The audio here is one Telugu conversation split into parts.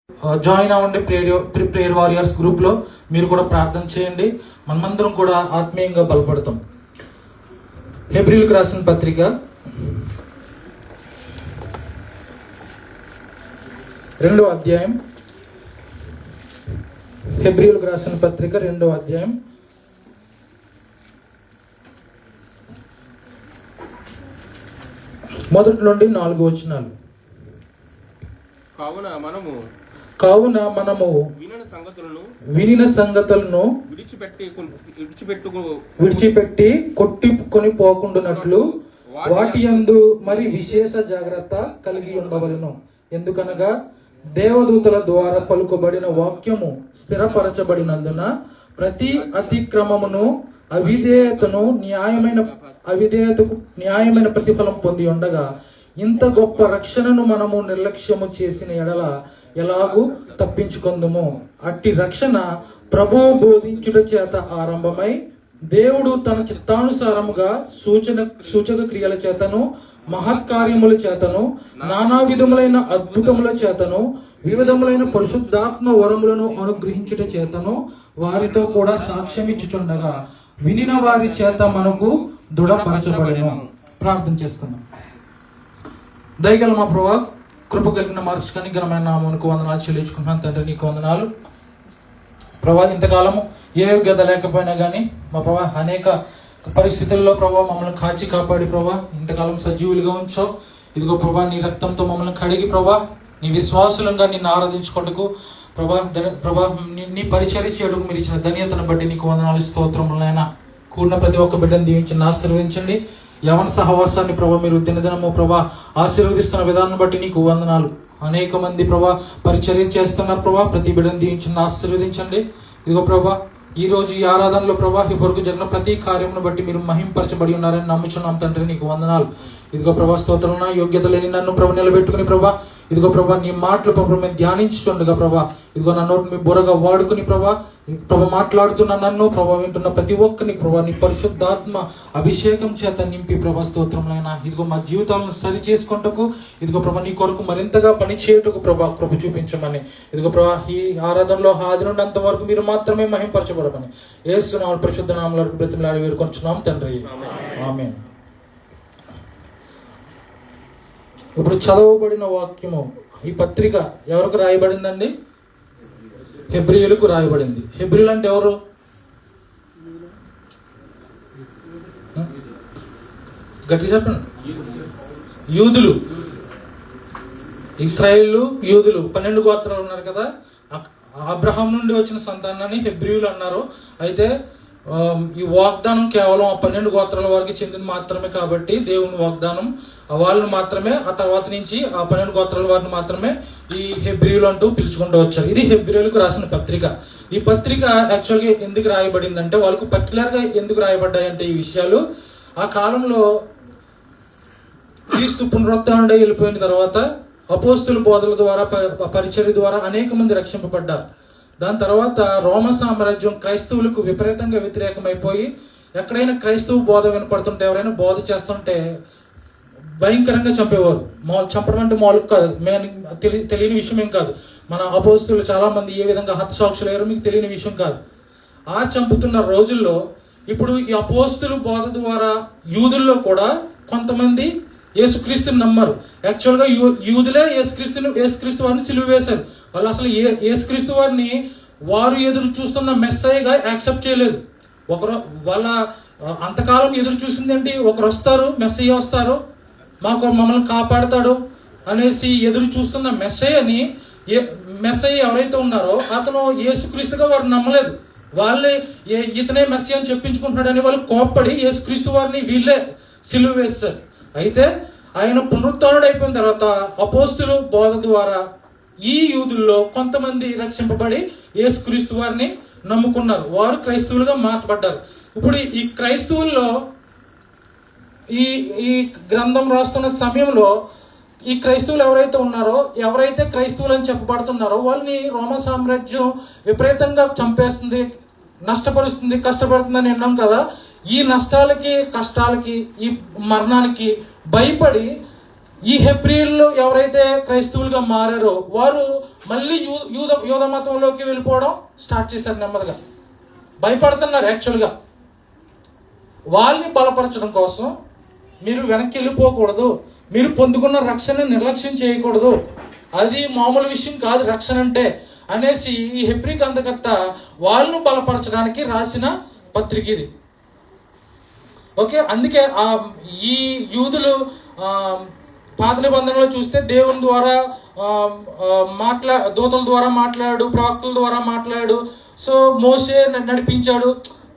జాయిన్ అవ్వండి ప్రేయర్ వారియర్స్ గ్రూప్లో. మీరు కూడా ప్రార్థన చేయండి. మనమందరం కూడా ఆత్మీయంగా బలపడతాం. హెబ్రీయులకు రాసిన పత్రిక 2వ అధ్యాయం. హెబ్రీయులకు రాసిన పత్రిక 2వ అధ్యాయం మొదటి నుండి 4 వచనాలు. కావున మనము వినిన సంగతులను విడిచిపెట్టి కొట్టుకొని పోకుండానట్లు వాటి యందు మరి విశేష జాగ్రత్త కలిగి ఉండవలెను. ఎందుకనగా దేవదూతల ద్వారా పలుకబడిన వాక్యము స్థిరపరచబడినందున ప్రతి అతిక్రమమును అవిధేయతకు న్యాయమైన ప్రతిఫలం పొంది ఉండగా ఇంత గొప్ప రక్షణను మనము నిర్లక్ష్యము చేసిన ఎడల ఎలాగూ తప్పించుకుందుము. అట్టి రక్షణ ప్రభువు బోధించుట చేత ఆరంభమై దేవుడు తన చిత్తానుసారముగా సూచక క్రియల చేతను మహత్కార్యముల చేతను నానా విధములైన అద్భుతముల చేతను వివిధములైన పరిశుద్ధాత్మ వరములను అనుగ్రహించుట చేతను వారితో కూడా సాక్ష్యం ఇచ్చుచుండగా వినిన వారి చేత మనకు దృఢపరచబడెను. ప్రార్థన చేసుకుందాం. దయగల మా ప్రభా, కృప కలిగిన మార్చుకొని ఘనమైన నామమునకు వందనాలు చెల్లించుకుంటున్నాను తండ్రి. నీకు వందనాలు ప్రభా. ఇంతకాలము ఏ యోగ్యత లేకపోయినా కానీ మా ప్రభా అనేక పరిస్థితుల్లో ప్రభా మమ్మల్ని కాచి కాపాడి ప్రభా ఇంతకాలం సజీవులుగా ఉంచావు. ఇదిగో ప్రభా నీ రక్తంతో మమ్మల్ని కడిగి ప్రభా నీ విశ్వాసులంగా నిన్ను ఆరాధించుకోవటకు ప్రభా నీ పరిచర్య చేయడానికి మీరు ఇచ్చిన ధన్యతను బట్టి నీకు వందనాలు, స్తోత్రములైనా. కూడిన ప్రతి ఒక్క బిడ్డను దీవించి ఆశీర్వదించండి. యవన సహవాసాన్ని ప్రభా మీరు దినదినము ప్రభా ఆశీర్వదిస్తున్న విధానం బట్టి నీకు వందనాలు. అనేక మంది ప్రభా పరిచర్య చేస్తున్నారు ప్రభా. ప్రతి బిడ్డను దీవించి ఆశీర్వదించండి. ఇదిగో ప్రభా ఈ రోజు ఈ ఆరాధనలో ప్రభా ఈ వరకు జరిగిన ప్రతి కార్యమును బట్టి మీరు మహింపరచబడి ఉన్నారని నమ్ముచున్నాం తండ్రి. నీకు వందనాలు. ఇదిగో ప్రభా స్తోత్రంలో యోగ్యత లేని నన్ను ప్రభు నిలబెట్టుకుని ప్రభా ఇదిగో ప్రభా నీ మాటలు ప్రభు మేము ధ్యానించుండగా ప్రభా ఇదిగో నా నోటి మీ బుర్రగా వాడుకుని ప్రభా మాట్లాడుతున్న నన్ను ప్రభా వింటున్న ప్రతి ఒక్కరిని ప్రభా నీ పరిశుద్ధాత్మ అభిషేకం చేత నింపి ప్రభా స్తోత్రంలైనా ఇదిగో మా జీవితాలను సరి చేసుకుంటకు ఇదిగో ప్రభా నీ కొరకు మరింతగా పని చేయటకు ప్రభా కృప చూపించమని ఇదిగో ప్రభా ఈ ఆరాధనలో హాజరున్నంత వరకు మీరు మాత్రమే మహింపరచబడమని యేసు పరిశుద్ధ నామములో బ్రతిమలాడి వేడుకొంచున్నాం తండ్రి. ఆమేన్. ఇప్పుడు చదవబడిన వాక్యము ఈ పత్రిక ఎవరికి రాయబడిందండి? హెబ్రీయులకు రాయబడింది. హెబ్రీయులు అంటే ఎవరు? గట్టిగా చెప్పండి. యూదులు, ఇశ్రాయేలు యూదులు 12 గోత్రాలు ఉన్నారు కదా. అబ్రహాం నుండి వచ్చిన సంతానాన్ని హెబ్రీయులు అన్నారు. అయితే ఈ వాగ్దానం కేవలం ఆ 12 గోత్రాల వారికి చెందిన మాత్రమే కాబట్టి దేవుని వాగ్దానం వాళ్ళని మాత్రమే, ఆ తర్వాత నుంచి ఆ 12 గోత్రాల వారిని మాత్రమే ఈ హెబ్రీయులు అంటూ పిలుచుకుంటూ వచ్చారు. ఇది హెబ్రీయులకు రాసిన పత్రిక. ఈ పత్రిక యాక్చువల్గా ఎందుకు రాయబడిందంటే వాళ్ళకు పర్టికులర్ గా ఎందుకు రాయబడ్డాయంటే ఈ విషయాలు ఆ కాలంలో క్రీస్తు పునరుత్థానుడై వెళ్ళిపోయిన తర్వాత అపోస్తుల బోధల ద్వారా పరిచర్య ద్వారా అనేక మంది రక్షింపబడ్డారు. దాని తర్వాత రోమ సామ్రాజ్యం క్రైస్తవులకు విపరీతంగా వ్యతిరేకమైపోయి ఎక్కడైనా క్రైస్తవ బోధ వినపడుతుంటే ఎవరైనా బోధ చేస్తుంటే భయంకరంగా చంపేవారు. చంపడం అంటే మామూలు కాదు, తెలియని విషయం ఏం కాదు. మన అపోస్తులు చాలా మంది ఏ విధంగా హతసాక్షులు అయ్యారో మీకు తెలియని విషయం కాదు. ఆ చంపుతున్న రోజుల్లో ఇప్పుడు ఈ అపోస్తుల బోధ ద్వారా యూదుల్లో కూడా కొంతమంది యేసుక్రీస్తుని నమ్మారు. యాక్చువల్గా యూదులే యేసుక్రీస్తు వారిని సిలువ వేశారు. వాళ్ళు అసలు యేసుక్రీస్తు వారిని వారు ఎదురు చూస్తున్న మెస్సయ్యగా యాక్సెప్ట్ చేయలేదు. వాళ్ళ అంతకాలం ఎదురు చూసింది ఏంటి? ఒకరు వస్తారు, మెస్సయ్య వస్తారు, మమ్మల్ని కాపాడతాడు అనేసి ఎదురు చూస్తున్న మెస్సయ్యని మెస్సయ్య ఎవరైతే ఉన్నారో అతను యేసుక్రీస్తుగా వారు నమ్మలేదు. వాళ్ళే ఇతనే మెస్సయ్య అని చెప్పించుకుంటున్నాడని వాళ్ళు కోప్పడి యేసుక్రీస్తు వారిని వీళ్ళే సిలువ వేస్తారు. అయితే ఆయన పునరుత్థానుడు అయిపోయిన తర్వాత అపోస్తులు బోధ ద్వారా ఈ యూదుల్లో కొంతమంది రక్షింపబడి యేసుక్రీస్తు వారిని నమ్ముకున్నారు. వారు క్రైస్తవులుగా మార్చబడ్డారు. ఇప్పుడు ఈ క్రైస్తవుల్లో ఈ గ్రంథం రాస్తున్న సమయంలో ఈ క్రైస్తవులు ఎవరైతే ఉన్నారో, ఎవరైతే క్రైస్తవులు అని చెప్పబడుతున్నారో వాళ్ళని రోమ సామ్రాజ్యం విపరీతంగా చంపేస్తుంది, నష్టపరుస్తుంది, కష్టపడుతుందని విన్నాం కదా. ఈ నష్టాలకి, కష్టాలకి, ఈ మరణానికి భయపడి ఈ హెబ్రీయులు ఎవరైతే క్రైస్తవులుగా మారారో వారు మళ్ళీ యూద మతంలోకి వెళ్ళిపోవడం స్టార్ట్ చేశారు. నెమ్మదిగా భయపడుతున్నారు. యాక్చువల్గా వాళ్ళని బలపరచడం కోసం మీరు వెనక్కి వెళ్ళిపోకూడదు, మీరు పొందుకున్న రక్షణని నిర్లక్ష్యం చేయకూడదు, అది మామూలు విషయం కాదు రక్షణ అంటే అనేసి ఈ హెబ్రీ గ్రంథకర్త వాళ్ళను బలపరచడానికి రాసిన పత్రిక ఇది. ఓకే, అందుకే ఈ యూదులు పాత నిబంధనలో చూస్తే దేవుని ద్వారా దూతల ద్వారా మాట్లాడు, ప్రవక్తల ద్వారా మాట్లాడు, సో మోసే నడిపించాడు.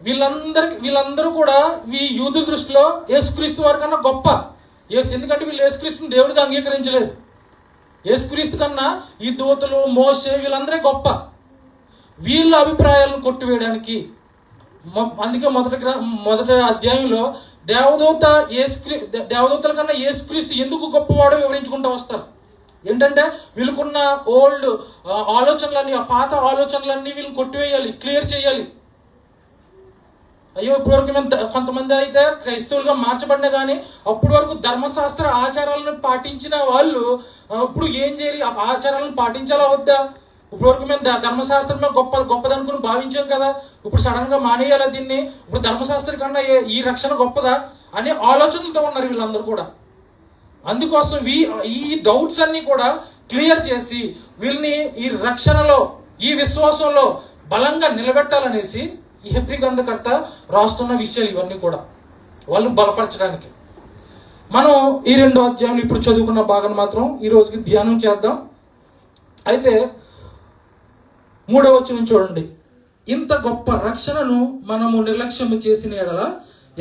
వీళ్ళందరూ కూడా ఈ యూదుల దృష్టిలో యేసుక్రీస్తు వారి కన్నా గొప్ప. ఎందుకంటే వీళ్ళు యేసుక్రీస్తుని దేవుడిగా అంగీకరించలేదు. యేసుక్రీస్తు కన్నా ఈ దూతలు, మోసే వీళ్ళందరే గొప్ప. వీళ్ళ అభిప్రాయాలను కొట్టివేయడానికి అందుకే మొదటి అధ్యాయంలో దేవదూతల కన్నా యేసుక్రీస్తు ఎందుకు గొప్పవాడో వివరించుకుంటూ వస్తారు. ఏంటంటే వీళ్ళకున్న ఓల్డ్ ఆలోచనలన్నీ, ఆ పాత ఆలోచనలన్నీ వీళ్ళని కొట్టివేయాలి, క్లియర్ చేయాలి. అయ్యో ఇప్పటివరకు మేము కొంతమంది అయితే క్రైస్తవులుగా మార్చబడినా కానీ అప్పటి వరకు ధర్మశాస్త్ర ఆచారాలను పాటించిన వాళ్ళు ఇప్పుడు ఏం చేయాలి? ఆ ఆచారాలను పాటించాలా వద్దా? ఇప్పటివరకు మేము ధర్మశాస్త్రమే గొప్పదనుకుని భావించాం కదా, ఇప్పుడు సడన్ గా మానేయాలా దీన్ని? ఇప్పుడు ధర్మశాస్త్రం కన్నా ఈ రక్షణ గొప్పదా అనే ఆలోచనలతో ఉన్నారు వీళ్ళందరూ కూడా. అందుకోసం ఈ డౌట్స్ అన్ని కూడా క్లియర్ చేసి వీళ్ళని ఈ రక్షణలో, ఈ విశ్వాసంలో బలంగా నిలబెట్టాలనేసి ఈ హెబ్రీ గ్రంథకర్త రాస్తున్న విషయాలు ఇవన్నీ కూడా వాళ్ళు బలపరచడానికి. మనం ఈ 2 అధ్యాయులు ఇప్పుడు చదువుకున్న భాగం మాత్రం ఈ రోజుకి ధ్యానం చేద్దాం. అయితే 3వ వచనం చూడండి. ఇంత గొప్ప రక్షణను మనము నిర్లక్ష్యం చేసిన ఎడల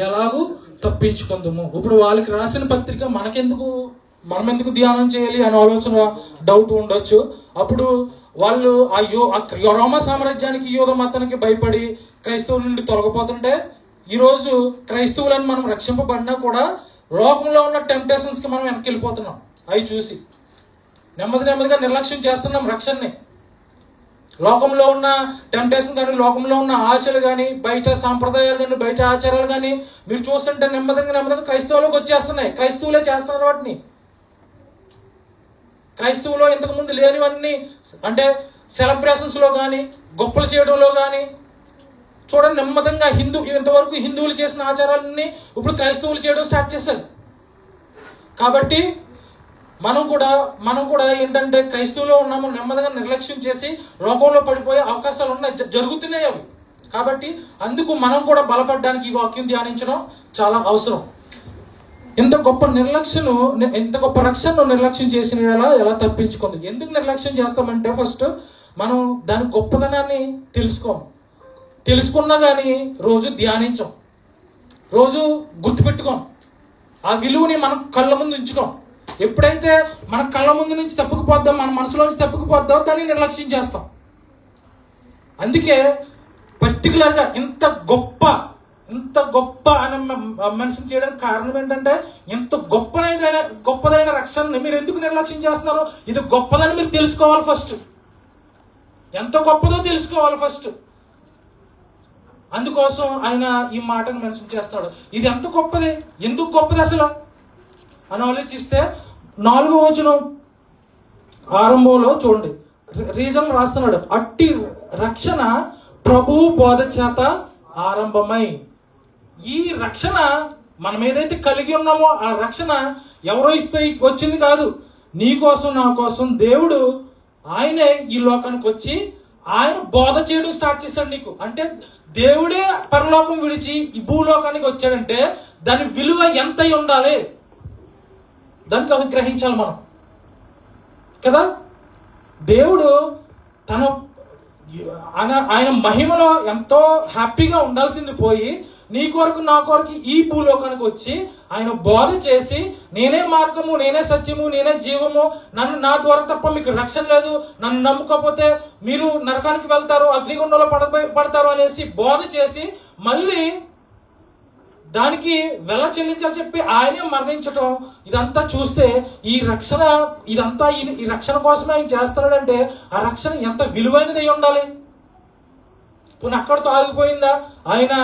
ఎలాగూ తప్పించుకుందాము. ఇప్పుడు వాళ్ళకి రాసిన పత్రిక మనం ఎందుకు ధ్యానం చేయాలి అనే ఆలోచన డౌట్ ఉండొచ్చు. అప్పుడు వాళ్ళు రోమా సామ్రాజ్యానికి, యూద మతానికి భయపడి క్రైస్తవుల నుండి తొలగిపోతుంటే, ఈరోజు క్రైస్తవులని మనం రక్షింపబడినా కూడా లోకంలో ఉన్న టెంప్టేషన్స్ కి మనం వెనక్కి వెళ్ళిపోతున్నాం. అవి చూసి నెమ్మదిగా నిర్లక్ష్యం చేస్తున్నాం రక్షణని. లోకంలో ఉన్న టెంప్టేషన్ కానీ, లోకంలో ఉన్న ఆశలు కానీ, బయట సాంప్రదాయాలు కానీ, బయట ఆచారాలు కానీ మీరు చూస్తుంటే నెమ్మదిగా క్రైస్తవులకు వచ్చేస్తున్నాయి. క్రైస్తవులే చేస్తున్నారు వాటిని. క్రైస్తవులో ఇంతకుముందు లేనివన్నీ, అంటే సెలబ్రేషన్స్ లో కానీ, గొప్పలు చేయడంలో కానీ చూడండి నెమ్మదిగా ఇంతవరకు హిందువులు చేసిన ఆచారాలన్నీ ఇప్పుడు క్రైస్తవులు చేయడం స్టార్ట్ చేశారు. కాబట్టి మనం కూడా ఏంటంటే క్రైస్తవులో ఉన్నాము, నెమ్మదిగా నిర్లక్ష్యం చేసి లోకంలో పడిపోయే అవకాశాలు ఉన్నాయి, జరుగుతున్నాయి అవి. కాబట్టి అందుకు మనం కూడా బలపడడానికి ఈ వాక్యం ధ్యానించడం చాలా అవసరం. ఇంత గొప్ప రక్షణను నిర్లక్ష్యం చేసిన ఎలా తప్పించుకుంది? ఎందుకు నిర్లక్ష్యం చేస్తామంటే ఫస్ట్ మనం దాని గొప్పతనాన్ని తెలుసుకున్నా కానీ రోజు ధ్యానించం, రోజు గుర్తుపెట్టుకోం, ఆ విలువని మనం కళ్ళ ముందు ఉంచుకోం. ఎప్పుడైతే మన కళ్ళ ముందు నుంచి తప్పుకుపోద్దాం, మన మనసులో నుంచి తప్పుకుపోద్దాం, దాన్ని నిర్లక్ష్యం చేస్తాం. అందుకే పర్టికులర్గా ఇంత గొప్ప అని మనిషిని చేయడానికి కారణం ఏంటంటే, ఇంత గొప్పదైన రక్షణని మీరు ఎందుకు నిర్లక్ష్యం చేస్తున్నారో, ఇది గొప్పదని మీరు తెలుసుకోవాలి ఫస్ట్. ఎంత గొప్పదో తెలుసుకోవాలి ఫస్ట్. అందుకోసం ఆయన ఈ మాటను మెన్షన్ చేస్తాడు. ఇది ఎంత గొప్పది, ఎందుకు గొప్పది అసలు అని ఆలోచిస్తే 4వ వచనం ఆరంభంలో చూడండి, రీజన్ రాస్తున్నాడు. అట్టి రక్షణ ప్రభువు బోధ చేత ఆరంభమై. ఈ రక్షణ మనం ఏదైతే కలిగి ఉన్నామో ఆ రక్షణ ఎవరో ఇస్తే వచ్చింది కాదు, నీ కోసం నా కోసం దేవుడు ఆయనే ఈ లోకానికి వచ్చి ఆయన బోధ చేయడం స్టార్ట్ చేశాడు నీకు. అంటే దేవుడే పరలోకం విడిచి ఈ భూలోకానికి వచ్చాడంటే దాని విలువ ఎంత ఉండాలి, దానికి అవి గ్రహించాలి మనం కదా. దేవుడు ఆయన మహిమలో ఎంతో హ్యాపీగా ఉండాల్సింది పోయి నీ కొరకు నా కొరకు ఈ భూలోకానికి వచ్చి ఆయన బోధ చేసి, నేనే మార్గము, నేనే సత్యము, నేనే జీవము, నా ద్వారా తప్ప మీకు రక్షణ లేదు, నన్ను నమ్ముకోకపోతే మీరు నరకానికి వెళ్తారు, అగ్నిగుండంలో పడతారు అనేసి బోధ చేసి మళ్ళీ దానికి వెల చెల్లించాలని చెప్పి ఆయనే మరణించటం, ఇదంతా చూస్తే ఈ రక్షణ కోసమే ఆయన చేస్తున్నాడంటే ఆ రక్షణ ఎంత విలువైనది అయి ఉండాలి. పోనీ అక్కడితో ఆగిపోయిందా? ఆయన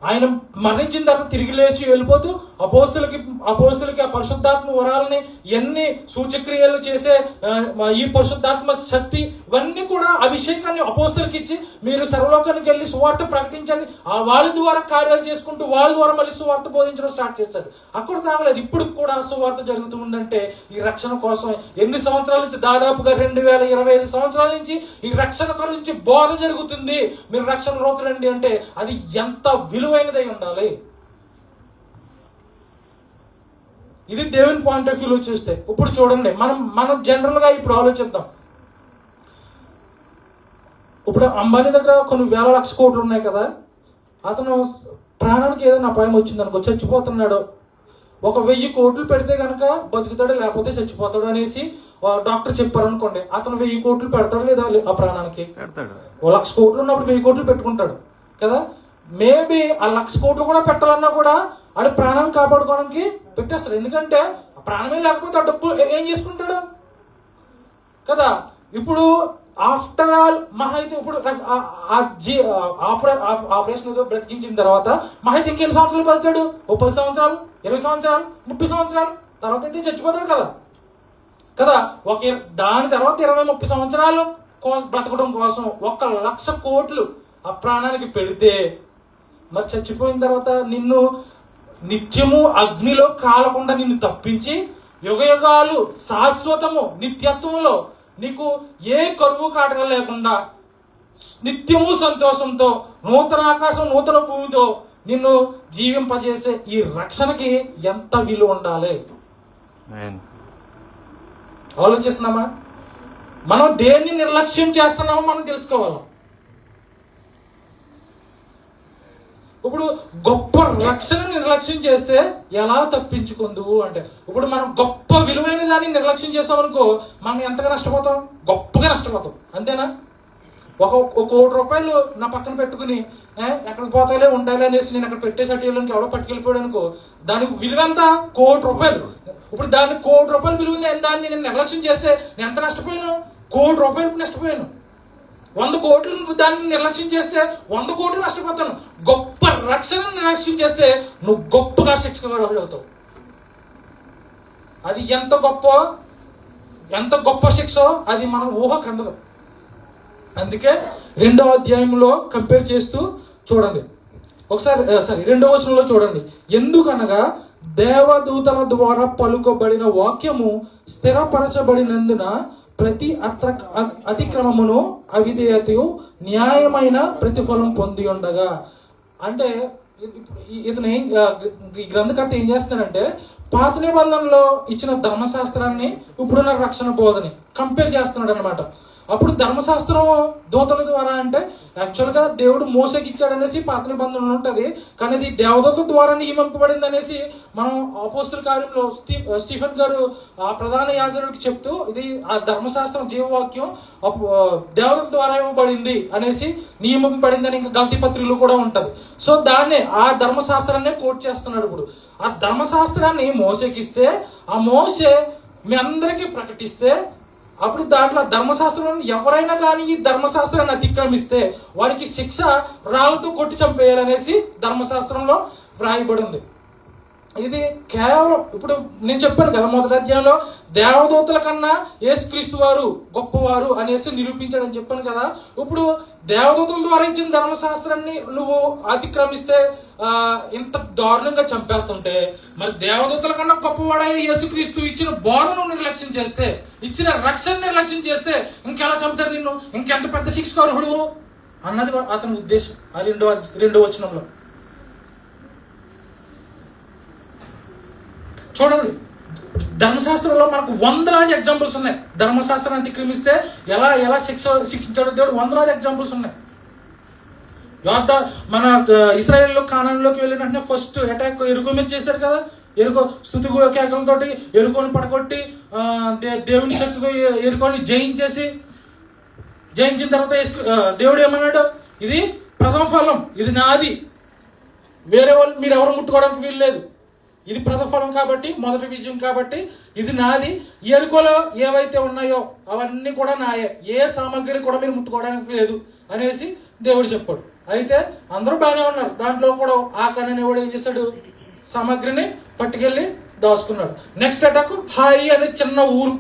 ఆయన మరణించిన తర్వాత తిరిగి లేచి వెళ్ళిపోతూ అపోస్తులకి ఆ పరిశుద్ధాత్మ వరాలని ఎన్ని సూచక్రియలు చేసే ఈ పరిశుద్ధాత్మ శక్తి ఇవన్నీ కూడా అభిషేకాన్ని అపోస్తులకి ఇచ్చి మీరు సర్వలోకానికి వెళ్ళి సువార్త ప్రకటించండి, ఆ వాళ్ళ ద్వారా కార్యాలు చేసుకుంటూ వాళ్ళ ద్వారా మళ్ళీ సువార్త బోధించడం స్టార్ట్ చేస్తాడు. అక్కడ తాగలేదు, ఇప్పుడు కూడా సువార్త జరుగుతుందంటే ఈ రక్షణ కోసం ఎన్ని సంవత్సరాల నుంచి, దాదాపుగా 2025 సంవత్సరాల నుంచి ఈ రక్షణ గురించి బోధ జరుగుతుంది. మీరు రక్షణలోకి రండి అంటే అది ఎంత విలువైనదై ఉండాలి. ఇది దేవుని పాయింట్ ఆఫ్ వ్యూలో చూస్తే. ఇప్పుడు చూడండి, మనం జనరల్ గా ఇప్పుడు ఆలోచిద్దాం. ఇప్పుడు అంబానీ దగ్గర కొన్ని వేల లక్ష కోట్లు ఉన్నాయి కదా, అతను ప్రాణానికి ఏదైనా అపాయం వచ్చింది అనుకో, చచ్చిపోతున్నాడు, 1000 కోట్లు పెడితే కనుక బతుకుతాడు లేకపోతే చచ్చిపోతాడు అనేసి డాక్టర్ చెప్పారు అనుకోండి, అతను 1000 కోట్లు పెడతాడు లేదా ఆ ప్రాణానికి? 1,00,000 కోట్లు ఉన్నప్పుడు 1000 కోట్లు పెట్టుకుంటాడు కదా. మేబీ ఆ 1,00,000 కోట్లు కూడా పెట్టాలన్నా కూడా ఆడు ప్రాణాన్ని కాపాడుకోవడానికి పెట్టేస్తాడు. ఎందుకంటే ప్రాణమే లేకపోతే ఆ డబ్బు ఏం చేసుకుంటాడు కదా. ఇప్పుడు ఆఫ్టర్ ఆల్ మహా అయితే ఇప్పుడు ఆపరేషన్ బ్రతికించిన తర్వాత మహా అయితే ఇంకెన్ని సంవత్సరాలు బతాడు? 10 సంవత్సరాలు, 20 సంవత్సరాలు, 30 సంవత్సరాలు తర్వాత అయితే చచ్చిపోతాడు కదా. దాని తర్వాత 20-30 సంవత్సరాలు బ్రతకడం కోసం 1,00,000 కోట్లు ఆ ప్రాణానికి పెడితే, మరి చచ్చిపోయిన తర్వాత నిన్ను నిత్యము అగ్నిలో కాలకుండా నిన్ను తప్పించి యుగయుగాలు శాశ్వతము నిత్యత్వంలో నీకు ఏ కరువు కాటక లేకుండా నిత్యము సంతోషంతో నూతన ఆకాశం నూతన భూమితో నిన్ను జీవింపజేసే ఈ రక్షణకి ఎంత విలువ ఉండాలి ఆలోచిస్తున్నామా? మనం దేన్ని నిర్లక్ష్యం చేస్తున్నామో మనం తెలుసుకోవాలి. ఇప్పుడు గొప్ప రక్షణ నిర్లక్ష్యం చేస్తే ఎలా తప్పించుకుందువు అంటే, ఇప్పుడు మనం గొప్ప విలువైన దాన్ని నిర్లక్ష్యం చేస్తామనుకో, మనం ఎంతగా నష్టపోతాం? గొప్పగా నష్టపోతాం, అంతేనా? 1 కోటి రూపాయలు నా పక్కన పెట్టుకుని ఎక్కడికి పోతాలే ఉంటాయిలే అనేసి నేను అక్కడ పెట్టేసి అటులోకి ఎవడో పట్టుకెళ్ళిపోయాడు అనుకో, దానికి విలువ ఎంత? 1 కోటి రూపాయలు. ఇప్పుడు దాన్ని 1 కోటి రూపాయలు విలువ ఉంది, దాన్ని నేను నిర్లక్ష్యం చేస్తే నేను ఎంత నష్టపోయాను? 1 కోటి రూపాయలు నష్టపోయాను. 100 కోట్లు దాన్ని నిర్లక్ష్యం చేస్తే 100 కోట్లు నష్టపోతాను. గొప్ప రక్షణ నిర్లక్ష్యం చేస్తే నువ్వు గొప్పగా శిక్షగా అవుతావు. అది ఎంత గొప్ప శిక్ష అది మన ఊహకు అందదు. అందుకే 2వ అధ్యాయంలో కంపేర్ చేస్తూ చూడండి ఒకసారి, 2వ వచనంలో చూడండి. ఎందుకనగా దేవదూతల ద్వారా పలుకబడిన వాక్యము స్థిరపరచబడినందున ప్రతి అతిక్రమమును అవిధేయతయు న్యాయమైన ప్రతిఫలం పొంది ఉండగా. అంటే ఇతను ఈ గ్రంథకర్త ఏం చేస్తున్నాడంటే పాత నిబంధనలో ఇచ్చిన ధర్మశాస్త్రాన్ని ఇప్పుడున్న రక్షణ బోధని కంపేర్ చేస్తున్నాడు అనమాట. అప్పుడు ధర్మశాస్త్రం దూతల ద్వారా అంటే యాక్చువల్గా దేవుడు మోసకి ఇచ్చాడు అనేసి పాత నిబంధనలు ఉంటుంది, కానీ ఇది దేవదూతల ద్వారా నియమింపబడింది అనేసి మనం అపోస్తుల కార్యంలో స్టీఫెన్ గారు ఆ ప్రధాన యాజకుడికి చెప్తూ ఇది ఆ ధర్మశాస్త్రం జీవవాక్యం దేవదూతల ద్వారా ఇవ్వబడింది అనేసి నియమింపబడింది అని ఇంకా గల్తీ పత్రికలు కూడా ఉంటది. సో దాన్నే ఆ ధర్మశాస్త్రాన్నే కోట్ చేస్తున్నాడు. ఇప్పుడు ఆ ధర్మశాస్త్రాన్ని మోసేకిస్తే ఆ మోసే మీ అందరికీ ప్రకటిస్తే అప్పుడు దాంట్లో ధర్మశాస్త్రం ఎవరైనా కానీ ఈ ధర్మశాస్త్రాన్ని అతిక్రమిస్తే వారికి శిక్ష రాళ్ళతో కొట్టి చంపేయాలనేసి ధర్మశాస్త్రంలో వ్రాయబడి ఉంది. ఇది కేవలం ఇప్పుడు నేను చెప్పాను కదా మొదటి అధ్యాయంలో దేవదూతల కన్నా యేసుక్రీస్తు వారు గొప్పవారు అనేసి నిరూపించాడని చెప్పాను కదా. ఇప్పుడు దేవదూతల ద్వారా ఇచ్చిన ధర్మశాస్త్రాన్ని నువ్వు అతిక్రమిస్తే ఇంత దారుణంగా చంపేస్తుంటే, మరి దేవదూతల కన్నా గొప్పవాడైన యేసుక్రీస్తు ఇచ్చిన బోధను నిర్లక్ష్యం చేస్తే, ఇచ్చిన రక్షణ నిర్లక్ష్యం చేస్తే ఇంకెలా చంపుతారు నిన్ను? ఇంకెంత పెద్ద శిక్షకు అర్హుడు అన్నది అతని ఉద్దేశం. ఆ 2వ వచనంలో చూడండి. ధర్మశాస్త్రంలో మనకు 100 ఎగ్జాంపుల్స్ ఉన్నాయి. ధర్మశాస్త్రాన్ని అతిక్రమిస్తే ఎలా శిక్షించాడో దేవుడు 100 ఎగ్జాంపుల్స్ ఉన్నాయి. మన ఇశ్రాయేల్లో కానాన్లోకి వెళ్ళిన వెంటనే ఫస్ట్ అటాక్ ఎరుకో మీద చేశారు కదా. ఎరుకో స్తుతి కేకలతోటి ఎరుకోని పడగొట్టి దేవుని శక్తితో ఎరుకోని జయించిన తర్వాత దేవుడు ఏమన్నాడు? ఇది ప్రథమ ఫలం, ఇది నాది, వేరే వాళ్ళు మీరు ఎవరు ముట్టుకోవడానికి వీల్లేదు, ఇది ప్రథఫలం కాబట్టి మొదటి విజయం కాబట్టి ఇది నాది. ఎరుకలో ఏవైతే ఉన్నాయో అవన్నీ కూడా నాయే, ఏ సామాగ్రి కూడా మీరు ముట్టుకోవడానికి లేదు అనేసి దేవుడు చెప్పాడు. అయితే అందరూ బాగానే ఉన్నారు. దాంట్లో కూడా ఆకాన్ అనేవాడు ఏం చేశాడు, సామాగ్రిని పట్టుకెళ్ళి దాచుకున్నాడు. నెక్స్ట్ అటాక్ హాయి అనే చిన్న ఊరు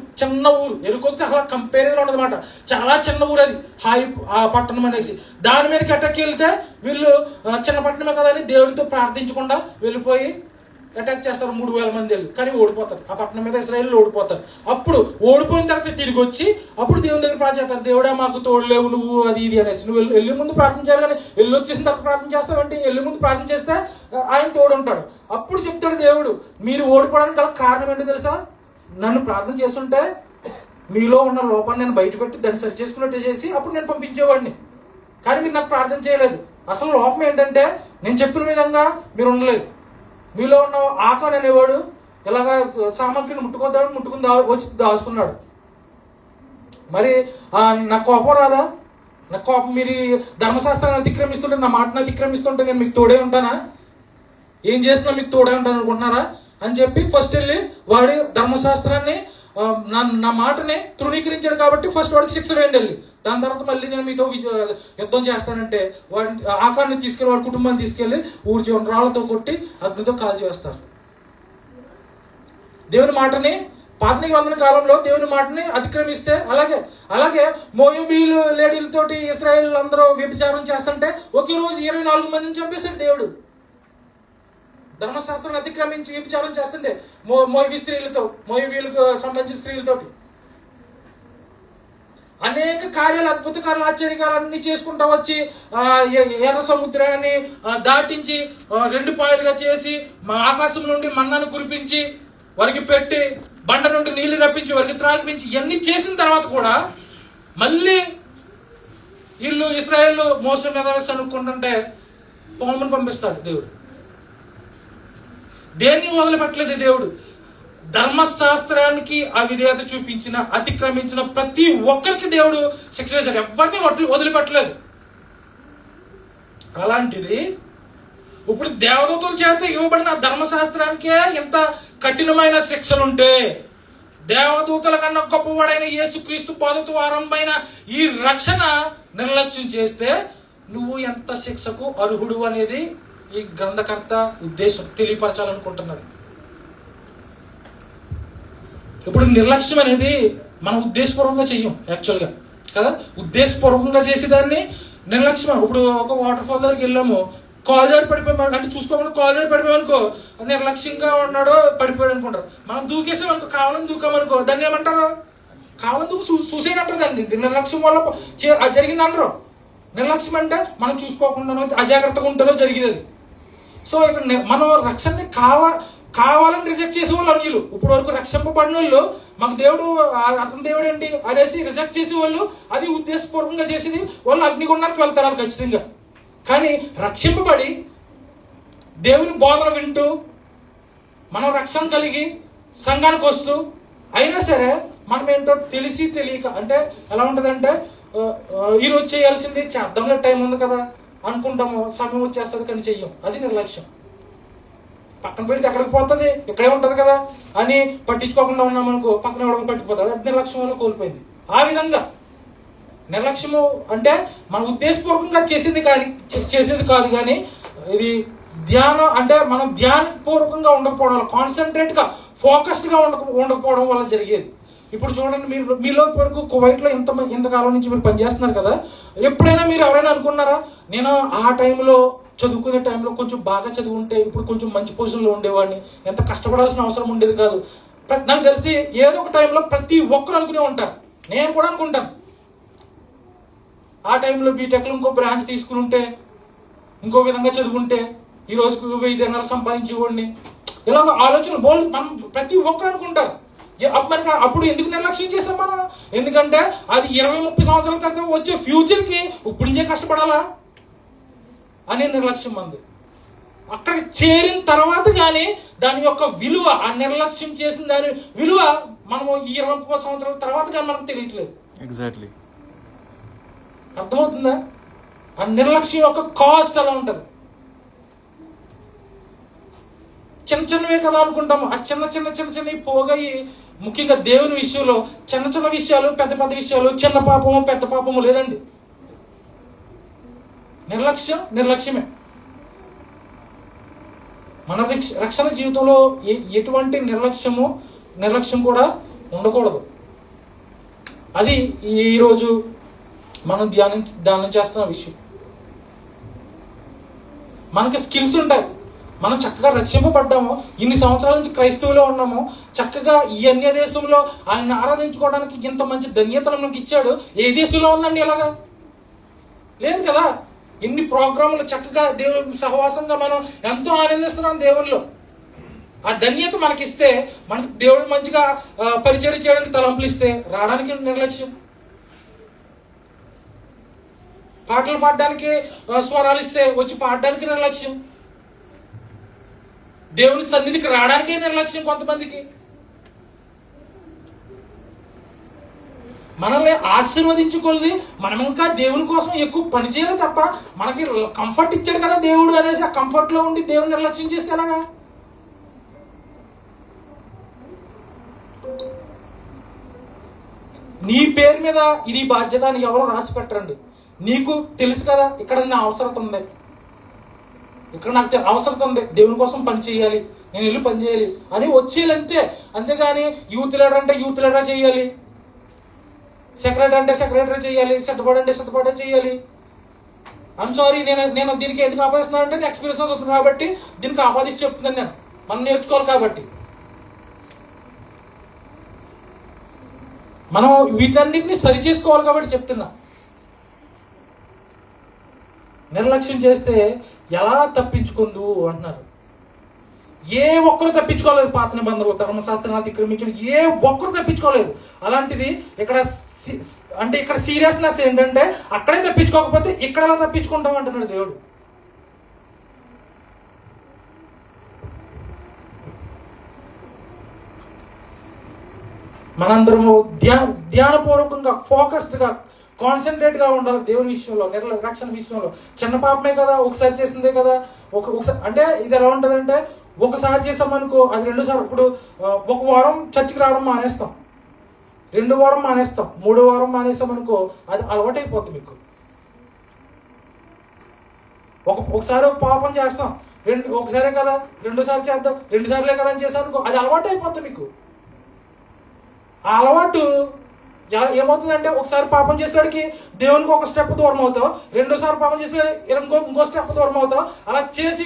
ఎరుకొస్తే అసలు కంపేరిజన్ ఉండదు అనమాట. చాలా చిన్న ఊరు అది హాయి ఆ పట్టణం అనేసి. దాని మీదకి అటాక్ వెళ్తే వీళ్ళు చిన్న పట్టణమే కదా అని దేవుడితో ప్రార్థించకుండా వెళ్ళిపోయి అటాక్ చేస్తారు. 3,000 మంది వెళ్ళి, కానీ ఓడిపోతారు. ఆ పట్టణం మీద ఇశ్రాయేలు ఓడిపోతారు. అప్పుడు ఓడిపోయిన తర్వాత తిరిగి వచ్చి అప్పుడు దేవుని దగ్గర ప్రార్థన చేస్తారు. దేవుడా మాకు తోడులేవు నువ్వు అది ఇది అనేసి. నువ్వు వెళ్ళి ముందు ప్రార్థన చేయాలి, కానీ వెళ్ళి వచ్చేసిన తర్వాత ప్రార్థన చేస్తావంటే వెళ్ళి ముందు ప్రార్థన చేస్తే ఆయన తోడు ఉంటాడు. అప్పుడు చెప్తాడు దేవుడు, మీరు ఓడిపోవడానికి గల కారణం ఏంటో తెలుసా, నన్ను ప్రార్థన చేస్తుంటే మీలో ఉన్న లోపాన్ని నేను బయటపెట్టి దాన్ని సరి చేసుకున్నట్టు చేసి అప్పుడు నేను పంపించేవాడిని, కానీ మీరు నాకు ప్రార్థన చేయలేదు. అసలు లోపం ఏంటంటే నేను చెప్పిన విధంగా మీరు ఉండలేదు. మీలో ఉన్న ఆకాన్ అనేవాడు ఇలాగా సామాగ్రిని ముట్టుకుని వచ్చి దాచుకున్నాడు. మరి నాకు కోపం రాదా? నాకు కోపం, మీరు ధర్మశాస్త్రాన్ని అతిక్రమిస్తుంటే, నా మాటను అతిక్రమిస్తుంటే నేను మీకు తోడే ఉంటానా? ఏం చేసినా మీకు తోడే ఉంటాను అనుకుంటున్నారా అని చెప్పి ఫస్ట్ వెళ్ళి వాడి ధర్మశాస్త్రాన్ని నా మాటని తృణీకరించాడు కాబట్టి ఫస్ట్ వాడికి శిక్ష వేయండి వెళ్ళి. దాని తర్వాత మళ్ళీ నేను మీతో యుద్ధం చేస్తానంటే వాడి ఆకాన్ని తీసుకెళ్ళి వాడి కుటుంబాన్ని తీసుకెళ్లి ఊరి చివరి రాళ్లతో కొట్టి అగ్నితో కాల్చివేస్తారు. దేవుని మాటని పాత నిబంధన కాలంలో దేవుని మాటని అతిక్రమిస్తే అలాగే మోయాబీలు లేడీలతోటి ఇశ్రాయేలు అందరూ వ్యభిచారం చేస్తుంటే ఒకే రోజు 24 మందిని చంపేశాడు దేవుడు. ధర్మశాస్త్రాన్ని అతిక్రమించి వ్యభిచారం చేస్తుంటే మోయాబీలకు సంబంధించిన స్త్రీలతోటి అనేక కార్యాలు, అద్భుత కార్యాలు, ఆశ్చర్యకాలు అన్ని చేసుకుంటా వచ్చి ఎర్ర సముద్రాన్ని దాటించి 2 పాయలుగా చేసి ఆకాశం నుండి మన్నాను కురిపించి వారికి పెట్టి బండ నుండి నీళ్లు రప్పించి వారికి త్రాగిపించి ఇవన్నీ చేసిన తర్వాత కూడా మళ్ళీ వీళ్ళు ఇశ్రాయేలు మోసం మీద అనుకుంటుంటే పామును పంపిస్తాడు దేవుడు. దేన్ని వదిలిపెట్టలేదు దేవుడు. ధర్మశాస్త్రానికి అవిధేయత చూపించిన, అతిక్రమించిన ప్రతి ఒక్కరికి దేవుడు శిక్ష వేశాడు. ఎవరిని వదిలిపెట్టలేదు. అలాంటిది ఇప్పుడు దేవదూతల చేత ఇవ్వబడిన ధర్మశాస్త్రానికే ఇంత కఠినమైన శిక్షలుంటే దేవదూతల కన్నా గొప్పవాడైన యేసుక్రీస్తు పాదతో ఆరంభమైన ఈ రక్షణ నిర్లక్ష్యం చేస్తే నువ్వు ఎంత శిక్షకు అర్హుడు అనేది ఈ గ్రంథకర్త ఉద్దేశం తెలియపరచాలనుకుంటున్నారు. ఇప్పుడు నిర్లక్ష్యం అనేది మనం ఉద్దేశపూర్వకంగా చెయ్యం యాక్చువల్గా కదా. ఉద్దేశపూర్వకంగా చేసేదాన్ని నిర్లక్ష్యం. ఇప్పుడు ఒక వాటర్ ఫాల్ దగ్గరికి వెళ్ళాము, కాలేరు పడిపోయాం అంటే చూసుకోకుండా కాలేరు పడిపోయామనుకో నిర్లక్ష్యంగా ఉన్నాడో పడిపోయాడు అనుకుంటారు. మనం దూకేసామనుకో, కావాలని దూకామనుకో దాన్ని ఏమంటారు, కావాలని దూకు సూసైడ్ అంటారు దాన్ని. నిర్లక్ష్యం వల్ల జరిగింది అంటారు. నిర్లక్ష్యం అంటే మనం చూసుకోకుండా అజాగ్రత్తగా ఉంటేనో జరిగేది. సో ఇక్కడ మనం రక్షణని కావాలని రిజెక్ట్ చేసే వాళ్ళు అన్యులు. ఇప్పుడు వరకు రక్షింపబడిన వాళ్ళు మాకు దేవుడు అతని దేవుడు ఏంటి అనేసి రిజెక్ట్ చేసే వాళ్ళు, అది ఉద్దేశపూర్వకంగా చేసేది వాళ్ళు అగ్నిగుండానికి వెళ్తారు వాళ్ళు ఖచ్చితంగా. కానీ రక్షింపబడి దేవుని బోధన వింటూ మనం రక్షణ కలిగి సంఘానికి వస్తూ అయినా సరే మనం ఏంటో తెలిసి తెలియక, అంటే ఎలా ఉంటుందంటే ఈరోజు చేయాల్సింది చేద్దాంలో టైం ఉంది కదా అనుకుంటాము, సమయం వచ్చేస్తుంది కానీ చెయ్యం. అది నిర్లక్ష్యం. పక్కన పెడితే ఎక్కడికి పోతుంది, ఇక్కడే ఉంటుంది కదా అని పట్టించుకోకుండా ఉన్నామనుకో పక్కన ఎవరికి పట్టిపోతాడు. అది నిర్లక్ష్యం వల్ల కోల్పోయింది. ఆ విధంగా నిర్లక్ష్యము అంటే మన ఉద్దేశపూర్వకంగా చేసేది కాదు కానీ ఇది ధ్యానం అంటే మనం ధ్యానపూర్వకంగా ఉండకపోవడం, కాన్సన్ట్రేట్ గా ఫోకస్డ్ గా ఉండకపోవడం వల్ల జరిగేది. ఇప్పుడు చూడండి, మీలో వరకు కువైట్లో ఇంతకాలం నుంచి మీరు పనిచేస్తున్నారు కదా, ఎప్పుడైనా మీరు ఎవరైనా అనుకున్నారా నేను ఆ టైంలో చదువుకునే టైంలో కొంచెం బాగా చదువుంటే ఇప్పుడు కొంచెం మంచి పొజిషన్లో ఉండేవాడిని, ఎంత కష్టపడాల్సిన అవసరం ఉండేది కాదు. నాకు తెలిసి ఏదో ఒక టైంలో ప్రతి ఒక్కరు అనుకునే ఉంటారు, నేను కూడా అనుకుంటాను. ఆ టైంలో బీటెక్లో ఇంకో బ్రాంచ్ తీసుకుని ఉంటే, ఇంకో విధంగా చదువుకుంటే ఈ రోజుకు 5,000 సంపాదించేవాడిని, ఇలాగ ఆలోచన మనం ప్రతి ఒక్కరు అనుకుంటారు. మరి అప్పుడు ఎందుకు నిర్లక్ష్యం చేస్తాం మనం? ఎందుకంటే అది 20-30 సంవత్సరాల తర్వాత వచ్చే ఫ్యూచర్కి ఇప్పుడు నుంచే కష్టపడాలా అనే నిర్లక్ష్యం మంది. అక్కడికి చేరిన తర్వాత కానీ దాని యొక్క విలువ, ఆ నిర్లక్ష్యం చేసిన దాని విలువ మనము ఈ 20-30 సంవత్సరాల తర్వాత కానీ మనకు తెలియట్లేదు. ఎగ్జాక్ట్లీ. అర్థమవుతుందా? ఆ నిర్లక్ష్యం యొక్క కాస్ట్ అలా ఉంటుంది. చిన్నవే కదా అనుకుంటాము. ఆ చిన్న పోగయి ముఖ్యంగా దేవుని విషయంలో చిన్న విషయాలు, పెద్ద విషయాలు, చిన్న పాపము పెద్ద పాపము లేదండి. నిర్లక్ష్యమే. మన రక్షణ జీవితంలో ఎటువంటి నిర్లక్ష్యం కూడా ఉండకూడదు. అది ఈరోజు మనం ధ్యానం చేస్తున్న విషయం. మనకి స్కిల్స్ ఉంటాయి, మనం చక్కగా రక్షింపబడ్డాము, ఇన్ని సంవత్సరాల నుంచి క్రైస్తవులో ఉన్నాము, చక్కగా ఈ అన్య దేశంలో ఆయన ఆరాధించుకోవడానికి ఇంత మంచి ధన్యతను మనకి ఇచ్చాడు. ఏ దేశంలో ఉందండి ఇలాగా? లేదు కదా. ఇన్ని ప్రోగ్రాములు చక్కగా దేవుని సహవాసంగా మనం ఎంతో ఆనందిస్తున్నాం దేవుల్లో. ఆ ధన్యత మనకిస్తే, మనకి దేవుడు మంచిగా పరిచయం చేయడానికి తలంపులు ఇస్తే రావడానికి నిర్లక్ష్యం, పాటలు పాడడానికి స్వరాలు ఇస్తే వచ్చి పాడడానికి నిర్లక్ష్యం, దేవుని సన్నిధికి రావడానికే నిర్లక్ష్యం కొంతమందికి. మనల్ని ఆశీర్వదించుకోలేదు, మనం ఇంకా దేవుని కోసం ఎక్కువ పని చేయాలి తప్ప, మనకి కంఫర్ట్ ఇచ్చాడు కదా దేవుడు అనేసి ఆ కంఫర్ట్ లో ఉండి దేవుని నిర్లక్ష్యం చేస్తే ఎలాగా? నీ పేరు మీద ఇది బాధ్యత అని ఎవరో రాసి పెట్టరండి. నీకు తెలుసు కదా, ఇక్కడ నా అవసరత ఉంది, ఇక్కడ నాకు అవసరం ఉంది, దేవుని కోసం పని చేయాలి, నేను వెళ్ళి పని చేయాలి అని వచ్చేయాలి అంతే. అంతేగాని యూత్ లీడర్ అంటే యూత్ లీడర్ చేయాలి, సెక్రటరీ అంటే సెక్రటరీ చేయాలి, సెట్టబడి అంటే సెట్టబడే చేయాలి. ఐమ్ సారీ, నేను దీనికి ఎందుకు ఆపాదిస్తున్నాను అంటే ఎక్స్పీరియన్స్ అవుతుంది కాబట్టి దీనికి ఆపాదించి చెప్తున్నాను. నేను మనం నేర్చుకోవాలి కాబట్టి. మనం వీటన్నిటిని సరి చేసుకోవాలి కాబట్టి చెప్తున్నా. నిర్లక్ష్యం చేస్తే ఎలా తప్పించుకుందు అంటున్నారు. ఏ ఒక్కరు తప్పించుకోలేదు. పాత నిబంధనలు ధర్మశాస్త్రాన్ని అతిక్రమించడం ఏ ఒక్కరు తప్పించుకోలేదు. అలాంటిది ఇక్కడ సీరియస్నెస్ ఏంటంటే అక్కడే తప్పించుకోకపోతే ఇక్కడ ఎలా తప్పించుకుంటాం అంటున్నాడు దేవుడు. మనందరము ధ్యానపూర్వకంగా ఫోకస్డ్గా కాన్సన్ట్రేట్ గా ఉండాలి దేవుని విషయంలో, రక్షణ విషయంలో. చిన్న పాపమే కదా, ఒకసారి చేసిందే కదా. ఒకసారి అంటే ఇది ఎలా ఉంటుందంటే, ఒకసారి చేసామనుకో అది 2 సార్లు. ఇప్పుడు 1 వారం చర్చికి రావడం మానేస్తాం, 2 వారం మానేస్తాం, 3 వారం మానేస్తామనుకో అది అలవాటైపోతుంది మీకు. ఒకసారి ఒక పాపం చేస్తాం, ఒకసారే కదా, 2 సార్లు చేద్దాం, 2 సార్లే కదా అని చేస్తాం అనుకో అది అలవాటైపోతుంది మీకు. ఆ అలవాటు ఏమవుతుందంటే, ఒకసారి పాపం చేసేవాడికి దేవునికి ఒక స్టెప్ దూరం అవుతావు, 2సారి పాపం చేసేవాడికి ఇంకో స్టెప్ దూరం అవుతావు. అలా చేసి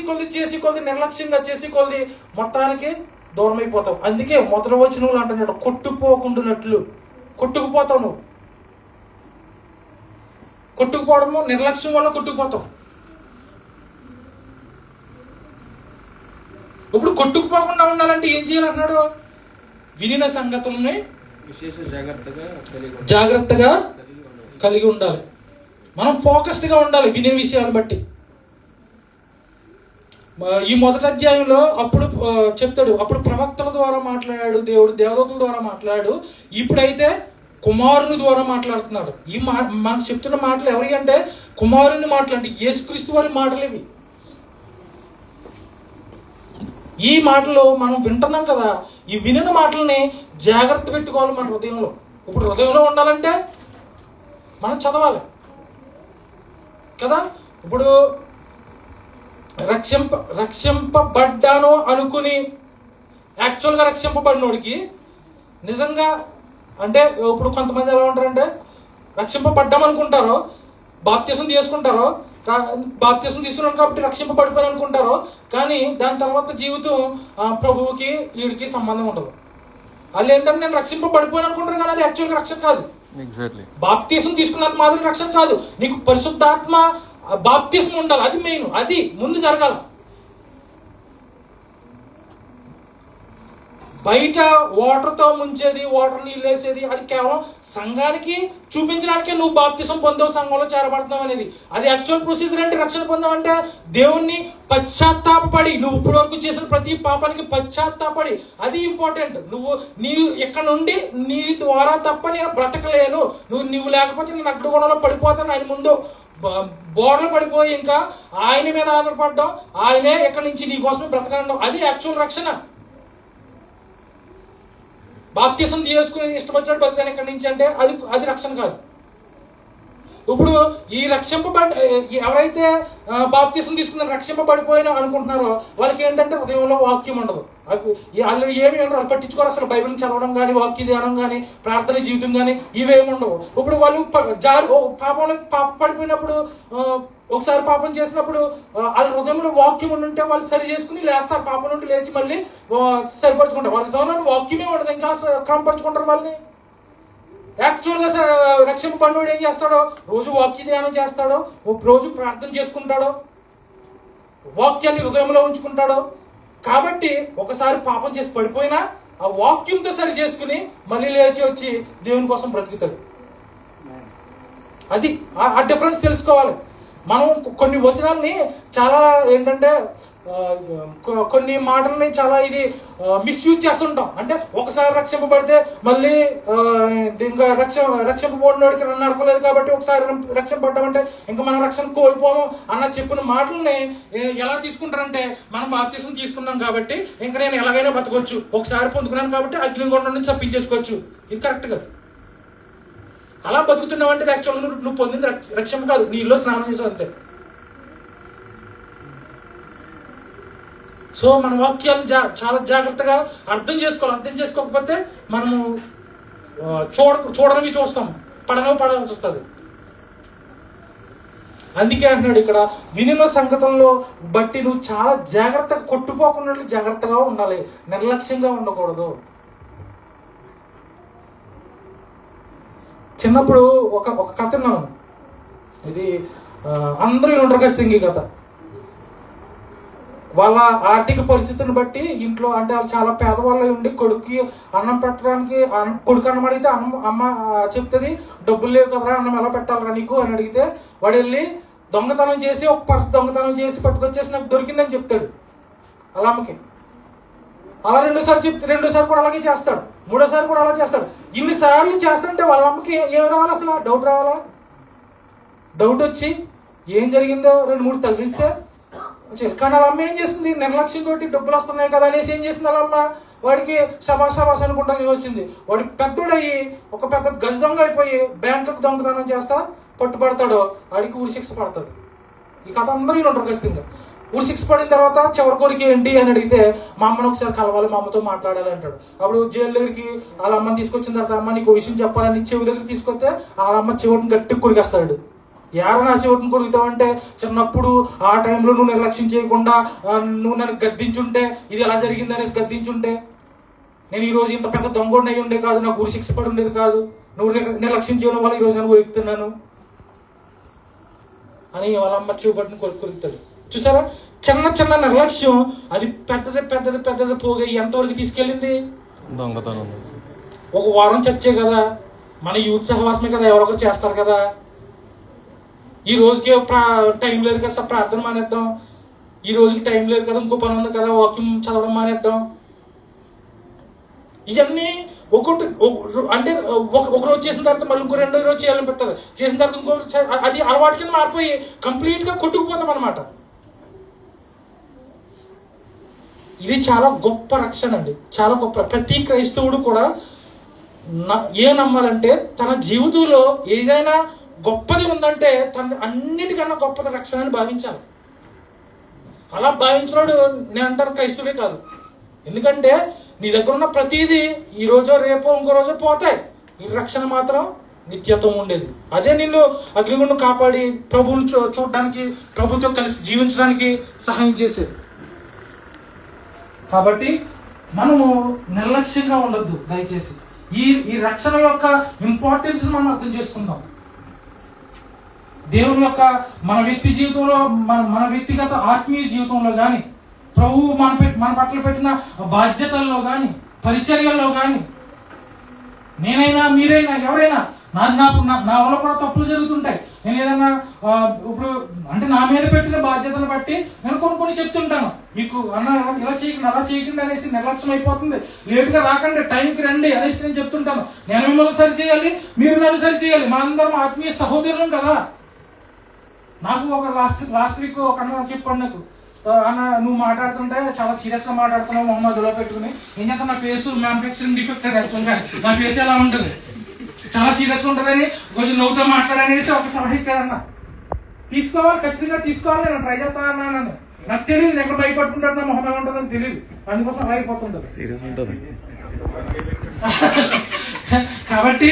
కొద్ది నిర్లక్ష్యంగా చేసి కొద్ది మొత్తానికి దూరం అయిపోతావు. అందుకే మొదటి వచనంలో అంటున్నాడు, కొట్టుకుపోకుండానట్లు. కొట్టుకుపోతావు నువ్వు. కొట్టుకుపోవడము నిర్లక్ష్యం వల్ల కొట్టుకుపోతావు. ఇప్పుడు కొట్టుకుపోకుండా ఉండాలంటే ఏం చేయాలన్నాడు? వినిన సంగతుల్ని విశేష జాగ్రత్తగా కలిగి ఉండాలి. మనం ఫోకస్డ్ గా ఉండాలి వినే విషయాలు బట్టి. ఈ మొదటి అధ్యాయంలో అప్పుడు చెప్తాడు, అప్పుడు ప్రవక్తల ద్వారా మాట్లాడాడు దేవుడు, దేవదూతల ద్వారా మాట్లాడాడు. ఇప్పుడైతే కుమారుని ద్వారా మాట్లాడుతున్నాడు. మనకు చెప్తున్న మాటలు ఎవరి అంటే కుమారుని మాటలు, అంటే యేసుక్రీస్తు వారి మాటలు ఇవి. ఈ మాటలు మనం వింటున్నాం కదా, ఈ వినిన మాటల్ని జాగ్రత్త పెట్టుకోవాలి మన హృదయంలో. ఇప్పుడు హృదయంలో ఉండాలంటే మనం చదవాలి కదా. ఇప్పుడు రక్షింపబడ్డాను అనుకుని యాక్చువల్గా రక్షింపబడినోడికి నిజంగా అంటే, ఇప్పుడు కొంతమంది ఎలా ఉంటారంటే రక్షింపబడ్డాం అనుకుంటారో, బాప్తిసం తీసుకుంటారో, బాప్తిసం తీసుకున్నాను కాబట్టి రక్షింపబడిపోయి అనుకుంటారో, కానీ దాని తర్వాత జీవితం ప్రభువుకి వీడికి సంబంధం ఉండదు. వాళ్ళు ఏంటంటే నేను రక్షింపబడిపోయాను అనుకుంటారు, కానీ అది యాక్చువల్గా రక్షణ కాదు. బాప్తిసం తీసుకున్నంత మాత్రం రక్షణ కాదు. నీకు పరిశుద్ధాత్మ బాప్తిసం ఉండాలి, అది మెయిన్, అది ముందు జరగాలి. బయట వాటర్తో ముంచేది, వాటర్ నీళ్ళు వేసేది, అది కేవలం సంఘానికి చూపించడానికే నువ్వు బాప్తిసం పొందావు, సంఘంలో చేరబడుతున్నావు అనేది. అది యాక్చువల్ ప్రొసీజర్ అంటే రక్షణ పొందావంటే దేవుణ్ణి పశ్చాత్తాపడి, నువ్వు ఇప్పటి వరకు చేసిన ప్రతి పాపానికి పశ్చాత్తాపడి, అది ఇంపార్టెంట్. నీ ఇక్కడ నుండి నీ ద్వారా తప్ప నేను బ్రతకలేను, నువ్వు లేకపోతే నేను అడ్డుగొడవలో పడిపోతాను, ఆయన ముందు బోర్లు పడిపోయి ఇంకా ఆయన మీద ఆధారపడ్డావు, ఆయనే ఎక్కడి నుంచి నీ కోసమే బ్రతకడం, అది యాక్చువల్ రక్షణ. బాప్తిసం తీసుకుని ఇష్టం వచ్చినట్టు బతికాను ఇక్కడి నుంచి అంటే అది రక్షణ కాదు. ఇప్పుడు ఈ ఎవరైతే బాప్తిసం తీసుకున్న రక్షింపబడిపోయిన అనుకుంటున్నారో వాళ్ళకి ఏంటంటే హృదయంలో వాక్యం ఉండదు. వాళ్ళు ఏమి ఉండరు, వాళ్ళు పట్టించుకోరు. అసలు బైబిల్ చదవడం కానీ, వాక్య ధ్యానం కానీ, ప్రార్థన జీవితం కానీ ఇవేమి ఉండవు. ఇప్పుడు వాళ్ళు పాప పడిపోయినప్పుడు, ఒకసారి పాపం చేసినప్పుడు వాళ్ళ హృదయంలో వాక్యం ఉంటే వాళ్ళు సరి చేసుకుని లేస్తారు. పాపం నుండి లేచి మళ్ళీ సరిపరచుకుంటారు. వాళ్ళ హృదయంలో వాక్యమే ఉండదు, ఇంకా క్రమపరుచుకుంటారు వాళ్ళని. యాక్చువల్గా రక్షింపబడినోడు ఏం చేస్తాడో, రోజు వాక్య ధ్యానం చేస్తాడో, రోజు ప్రార్థన చేసుకుంటాడో, వాక్యాన్ని హృదయంలో ఉంచుకుంటాడో. కాబట్టి ఒకసారి పాపం చేసి పడిపోయినా ఆ వాక్యంతో సరి చేసుకుని మళ్ళీ లేచి వచ్చి దేవుని కోసం బ్రతుకుతాడు. అది ఆ డిఫరెన్స్ తెలుసుకోవాలి. మనం కొన్ని వచనాల్ని చాలా ఏంటంటే కొన్ని మాటల్ని చాలా మిస్యూజ్ చేస్తుంటాం. అంటే ఒకసారి రక్షింపబడితే మళ్ళీ ఇంకా రక్షింపబడినోడికి నరకలేదు కాబట్టి ఒకసారి రక్షింపబడ్డామంటే ఇంకా మనం రక్షణ కోల్పోము అన్న చెప్పిన మాటల్ని ఎలా తీసుకుంటారంటే, మనం బాప్తిసం తీసుకున్నాం కాబట్టి ఇంకా నేను ఎలాగైనా బతకొచ్చు, ఒకసారి పొందుకున్నాను కాబట్టి అగ్నిగుండం నుంచి తప్పించేసుకోవచ్చు. ఇది కరెక్ట్ కాదు. అలా బతుకుతున్నావు అంటే యాక్చువల్గా నువ్వు పొందింది రక్షణ కాదు, నీ ఇల్లు స్నానం చేసావు అంతే. సో మన వాక్యాలు చాలా జాగ్రత్తగా అర్థం చేసుకోవాలి. అర్థం చేసుకోకపోతే మనము చూడనివి చూస్తాం, పడవలసి వస్తుంది. అందుకే అంటున్నాడు ఇక్కడ, వినిన సంగతుల్లో బట్టి నువ్వు చాలా జాగ్రత్తగా, కొట్టుకోకుండా జాగ్రత్తగా ఉండాలి, నిర్లక్ష్యంగా ఉండకూడదు. చిన్నప్పుడు ఒక కథ విన్నాను. ఇది అందరూ ఉంటారు సింగి కథ. వాళ్ళ ఆర్థిక పరిస్థితిని బట్టి ఇంట్లో, అంటే వాళ్ళు చాలా పేదవాళ్ళు ఉండి కొడుక్కి అన్నం పెట్టడానికి, కొడుకు అన్నం అడిగితే అమ్మ చెప్తుంది, డబ్బులు లేవు కదరా, అన్నం ఎలా పెట్టాలరా నీకు అని అడిగితే వాడు వెళ్ళి దొంగతనం చేసి ఒక పర్స్ దొంగతనం చేసి పట్టుకొచ్చేసి నాకు దొరికిందని చెప్తాడు అలా అమ్మకి. అలా రెండోసారి కూడా అలాగే చేస్తాడు, మూడోసారి కూడా అలా చేస్తాడు. ఇన్నిసార్లు చేస్తాడంటే వాళ్ళ అమ్మకి ఏం రావాలి, అసలు డౌట్ రావాలా? డౌట్ వచ్చి ఏం జరిగిందో 2-3 తగిలిస్తే కానీ వాళ్ళ అమ్మ ఏం చేస్తుంది, నిర్లక్ష్యంతో డబ్బులు వస్తున్నాయి కదా అనేసి ఏం చేసింది వాళ్ళ అమ్మ, వాడికి సభాస్ అనుకుంటా వచ్చింది. వాడు పెద్దోడయ్యి ఒక పెద్ద గజ దొంగ అయిపోయి బ్యాంకుకు దొంగతనం చేస్తా పట్టుబడతాడు, వాడికి ఊరి శిక్ష పడతాడు. ఈ కథ అందరూ ఉంటారు ఖచ్చితంగా. ఊరి శిక్ష పడిన తర్వాత చివరి కోరిక ఏంటి అని అడిగితే, మా అమ్మను ఒకసారి కలవాలి, మా అమ్మతో మాట్లాడాలి అంటాడు. అప్పుడు జైలు దగ్గరికి వాళ్ళ అమ్మని తీసుకొచ్చిన తర్వాత, అమ్మ నీకు విషయం చెప్పాలని చెవి దగ్గరికి తీసుకొస్తే వాళ్ళ అమ్మ చివరిని గట్టి కొరికేస్తాడు. ఎవరు నా చివరిని కొడుకుతావంటే, చిన్నప్పుడు ఆ టైంలో నువ్వు నిర్లక్ష్యం చేయకుండా నువ్వు నన్ను గద్దించుంటే, ఇది ఎలా జరిగింది అనేసి గద్దించుంటే నేను ఈరోజు ఇంత పెద్ద దొంగోడిని అయ్యి ఉండే కాదు, నాకు ఊరి శిక్ష పడి ఉండేది కాదు, నువ్వు నిర్లక్ష్యం చేయడం వల్ల ఈరోజు నేను కొరుకుతున్నాను అని వాళ్ళ అమ్మ చెవి పట్టుని కొరుకుతాడు. చూసారా, చిన్న నిర్లక్ష్యం అది పెద్దది పోగా ఎంతవరకు తీసుకెళ్ళింది? దొంగతనం. ఒక వారం చర్చే కదా, మన యూత్ సహవాసమే కదా, ఎవరొకరు చేస్తారు కదా. ఈ రోజుకి టైం లేదు కదా, ప్రార్థన మానేద్దాం. ఈ రోజుకి టైం లేదు కదా, ఇంకో పని ఉంది కదా, వాక్యం చదవడం మానేద్దాం. ఇవన్నీ ఒకటి అంటే ఒక రోజు చేసిన తర్వాత మళ్ళీ ఇంకో 2వ రోజు చేయాలనిపిస్తుంది, చేసిన తర్వాత ఇంకో అది అలవాటు కింద మారిపోయి కంప్లీట్గా కొట్టుకుపోతాం అనమాట. ఇది చాలా గొప్ప రక్షణ అండి, చాలా గొప్ప. ప్రతి క్రైస్తవుడు కూడా నమ్మాలంటే తన జీవితంలో ఏదైనా గొప్పది ఉందంటే తన అన్నిటికన్నా గొప్పది రక్షణ అని భావించాలి. అలా భావించినాడు నేను అంటాను క్రైస్తవుడే కాదు. ఎందుకంటే నీ దగ్గర ఉన్న ప్రతిదీ ఈ రోజో రేపో ఇంకో రోజో పోతాయి, ఈ రక్షణ మాత్రం నిత్యత్వం ఉండేది. అదే నిన్ను అగ్నిగుండం కాపాడి ప్రభువుని చూడడానికి, ప్రభుతో కలిసి జీవించడానికి సహాయం చేసేది. కాబట్టి మనము నిర్లక్ష్యంగా ఉండొద్దు దయచేసి. ఈ రక్షణ యొక్క ఇంపార్టెన్స్ మనం అర్థం చేసుకుందాం. దేవుని యొక్క మన వ్యక్తి జీవితంలో, మన వ్యక్తిగత ఆత్మీయ జీవితంలో కానీ, ప్రభువు మన పట్ల పెట్టిన బాధ్యతల్లో కానీ, పరిచర్యల్లో కానీ, నేనైనా మీరైనా ఎవరైనా నా వల్ల కూడా తప్పులు జరుగుతుంటాయి. నేను ఏదైనా ఇప్పుడు అంటే నా మీద పెట్టిన బాధ్యతను బట్టి నేను కొన్ని చెప్తుంటాను, మీకు అన్న ఇలా చేయకండి అలా చేయకండి అనేసి నిర్లక్ష్యం అయిపోతుంది, లేటుగా రాకండి టైంకి రండి అనేసి నేను చెప్తుంటాను. నేను మిమ్మల్ని సరి చేయాలి, మీరు నన్ను సరి చేయాలి, మనందరం ఆత్మీయ సహోదరులం కదా. నాకు ఒక లాస్ట్ వీక్ ఒక అన్న చెప్పాడు నాకు, అన్న నువ్వు మాట్లాడుతుంటే చాలా సీరియస్ గా మాట్లాడుతున్నావు మొహమ్మద్లో పెట్టుకుని, ఏం చేస్తా నా ఫేస్ మ్యానుఫ్యాక్చరింగ్ డిఫెక్ట్ అది యాక్చువల్గా నా ఫేస్ ఎలా ఉంటుంది చాలా సీరియస్గా ఉంటుందని కొంచెం నవ్వుతో మాట్లాడనేసి ఒక సలహా ఇచ్చారన్న. తీసుకోవాలి, ఖచ్చితంగా తీసుకోవాలి. నేను ట్రై చేస్తానన్నా. నాకు తెలియదు ఎక్కడ భయపడుతుంటారు, నా మొహం ఉంటుందని తెలియదు, అందుకోసం అలా అయిపోతుంటారు. కాబట్టి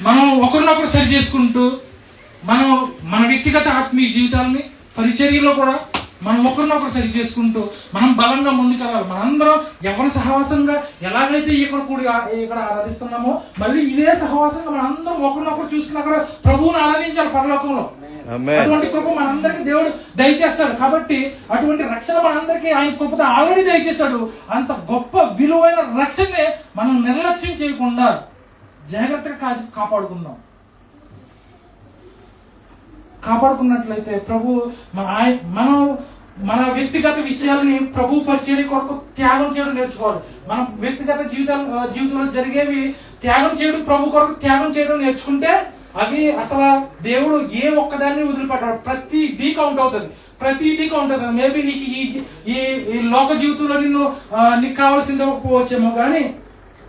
మనం ఒకరినొకరు సరి చేసుకుంటూ మనం మన వ్యక్తిగత ఆత్మీయ జీవితాలని పరిచర్యలో కూడా మనం ఒకరినొకరు సరి చేసుకుంటూ మనం బలంగా ముందుకెళ్ళాలి. మనందరం ఎవరి సహవాసంగా ఎలాగైతే ఇక్కడ ఆరాధిస్తున్నామో మళ్ళీ ఇదే సహవాసంగా మనందరం ఒకరినొకరు చూసుకున్నా కూడా ప్రభువుని ఆరాధించాలి పరలోకంలో. అటువంటి కృప మనందరికి దేవుడు దయచేస్తాడు. కాబట్టి అటువంటి రక్షణ మనందరికీ ఆయన కృపతో ఆల్రెడీ దయచేస్తాడు. అంత గొప్ప విలువైన రక్షణనే మనం నిర్లక్ష్యం చేయకుండా జాగ్రత్తగా కాపాడుకున్నట్లయితే ప్రభు మనం మన వ్యక్తిగత విషయాలని ప్రభు పరిచర్య కొరకు త్యాగం చేయడం నేర్చుకోవాలి. మన వ్యక్తిగత జీవితంలో జరిగేవి త్యాగం చేయడం, ప్రభు కొరకు త్యాగం చేయడం నేర్చుకుంటే అవి అసలు దేవుడు ఏ ఒక్కదాన్ని వదిలిపెట్టాడు. ప్రతిదీ కౌంట్ అవుతుంది. మేబీ నీకు ఈ లోక జీవితంలో నీకు కావాల్సింది ఇవ్వకపోవచ్చేమో, కానీ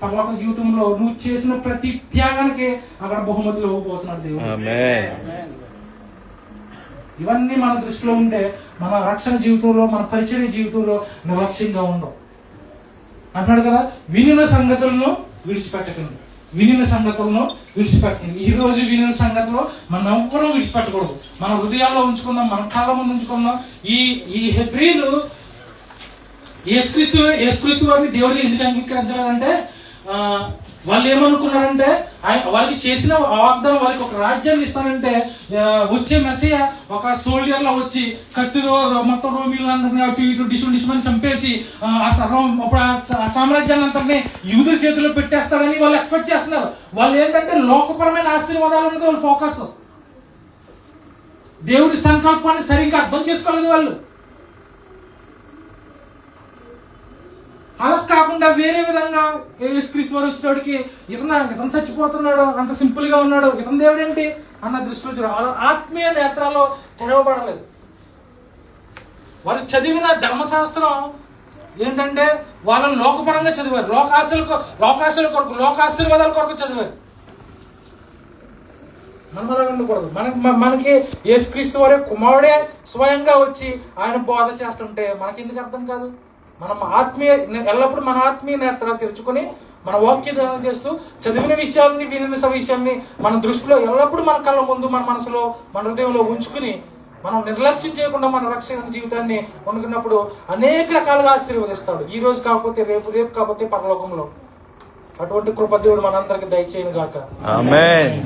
పరలోక జీవితంలో నువ్వు చేసిన ప్రతి త్యాగానికి అక్కడ బహుమతులు ఇవ్వకపోతున్నాడు దేవుడు. ఇవన్నీ మన దృష్టిలో ఉంటే మన రక్షణ జీవితంలో, మన పరిచర్య జీవితంలో నిర్లక్ష్యంగా ఉండవు. అంటున్నాడు కదా, వినిన సంగతులను విడిచిపెట్టకండి. ఈ రోజు వినిన సంగతులు మనం ఎవ్వరూ విడిచిపెట్టకూడదు. మన హృదయాల్లో ఉంచుకుందాం, మన కళ్ళ ముందు ఉంచుకుందాం. ఈ హెబ్రీలు యేసుక్రీస్తు వారిని దేవుడిని ఎందుకు అంగీకరించలేదంటే వాళ్ళు ఏమనుకున్నారంటే వాళ్ళకి చేసిన వాగ్దానం, వాళ్ళకి ఒక రాజ్యాన్ని ఇస్తానంటే వచ్చే మెస్సియా ఒక సోల్జర్ లా వచ్చి కత్తిలో మొత్తం రోమిలందరినీ అటు ఇటు డిషుమని చంపేసి ఆ సామ్రాజ్యాన్ని అంతటినీ యూదుల చేతిలో పెట్టేస్తారని వాళ్ళు ఎక్స్పెక్ట్ చేస్తున్నారు. వాళ్ళు ఏంటంటే లోకపరమైన ఆశీర్వాదాల మీద వాళ్ళు ఫోకస్, దేవుడి సంకల్పాన్ని సరిగ్గా అర్థం చేసుకోలేదు వాళ్ళు. అలా కాకుండా వేరే విధంగా యేసుక్రీస్తు వారు వచ్చినోడికి ఇతను చచ్చిపోతున్నాడు, అంత సింపుల్ గా ఉన్నాడు, ఇతను దేవుడు ఏంటి అన్న దృష్టిలో ఆత్మీయ నేత్రాల్లో తెరవబడలేదు. వారు చదివిన ధర్మశాస్త్రం ఏంటంటే వాళ్ళని లోకపరంగా చదివారు, లోకాశల కొరకు లోకాశీర్వాదాల కొరకు చదివారు. మనం అలా ఉండకూడదు. మనకి యేసుక్రీస్తు వారి కుమారుడే స్వయంగా వచ్చి ఆయన బోధ చేస్తుంటే మనకి ఎందుకు అర్థం కాదు? మనం ఎల్లప్పుడూ మన ఆత్మీయ నేత్రాలు తెరుచుకొని మన వాక్య ధ్యానం చేస్తూ చదివిన విషయాల్ని, వినిన విషయాల్ని మన దృష్టిలో ఎల్లప్పుడూ మన కళ్ళ ముందు, మన మనసులో, మన హృదయంలో ఉంచుకుని మనం నిర్లక్ష్యం చేయకుండా మన రక్షణ జీవితాన్ని వండుకున్నప్పుడు అనేక రకాలుగా ఆశీర్వదిస్తాడు. ఈ రోజు కాకపోతే రేపు కాకపోతే పరలోకంలో. అటువంటి కృప దేవుడు మనందరికి దయచేయను గాక. ఆమేన్.